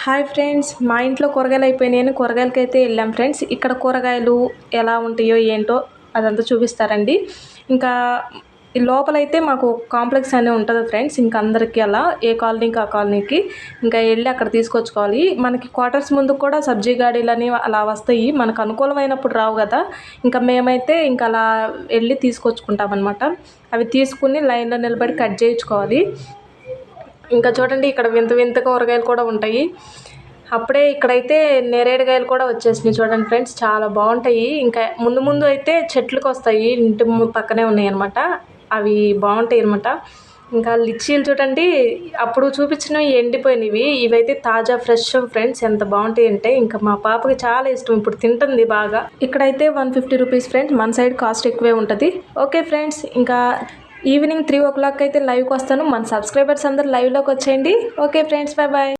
Hi friends, మా ఇంట్లో కూరగాయలు అయిపోయినాయని కూరగాయలకైతే వెళ్ళాం ఫ్రెండ్స్. ఇక్కడ కూరగాయలు ఎలా ఉంటాయో ఏంటో అదంతా చూపిస్తారండి. ఇంకా ఈ లోపలైతే మాకు కాంప్లెక్స్ అనే ఉంటుంది ఫ్రెండ్స్. ఇంకా అందరికీ అలా ఏ కాలనీకి ఆ కాలనీకి ఇంకా వెళ్ళి అక్కడ తీసుకొచ్చుకోవాలి. మనకి క్వార్టర్స్ ముందుకు కూడా సబ్జీ గాడీలని అలా వస్తాయి. మనకు అనుకూలమైనప్పుడు రావు కదా. ఇంకా మేమైతే ఇంకా అలా వెళ్ళి తీసుకొచ్చుకుంటాం అనమాట. అవి తీసుకుని లైన్లో నిలబడి కట్ చేయించుకోవాలి. ఇంకా చూడండి, ఇక్కడ వింత వింత కూరగాయలు కూడా ఉంటాయి. అప్పుడే ఇక్కడైతే నేరేడుకాయలు కూడా వచ్చేసినాయి చూడండి ఫ్రెండ్స్, చాలా బాగుంటాయి. ఇంకా ముందు ముందు అయితే చెట్లకు వస్తాయి, ఇంటి పక్కనే ఉన్నాయి అనమాట. అవి బాగుంటాయి అనమాట. ఇంకా లిచ్చీలు చూడండి, అప్పుడు చూపించినవి ఎండిపోయినవి, ఇవైతే తాజా ఫ్రెష్ ఫ్రెండ్స్. ఎంత బాగుంటాయి అంటే ఇంకా మా పాపకి చాలా ఇష్టం, ఇప్పుడు తింటుంది బాగా. ఇక్కడైతే 150 రూపీస్ ఫ్రెండ్స్, మన సైడ్ కాస్ట్ ఎక్కువే ఉంటుంది. ఓకే ఫ్రెండ్స్, ఇంకా ఈవినింగ్ 3 o'clock అయితే లైవ్కి వస్తాను. మన సబ్స్క్రైబర్స్ అందరూ లైవ్లోకి వచ్చేయండి. Okay friends, bye bye.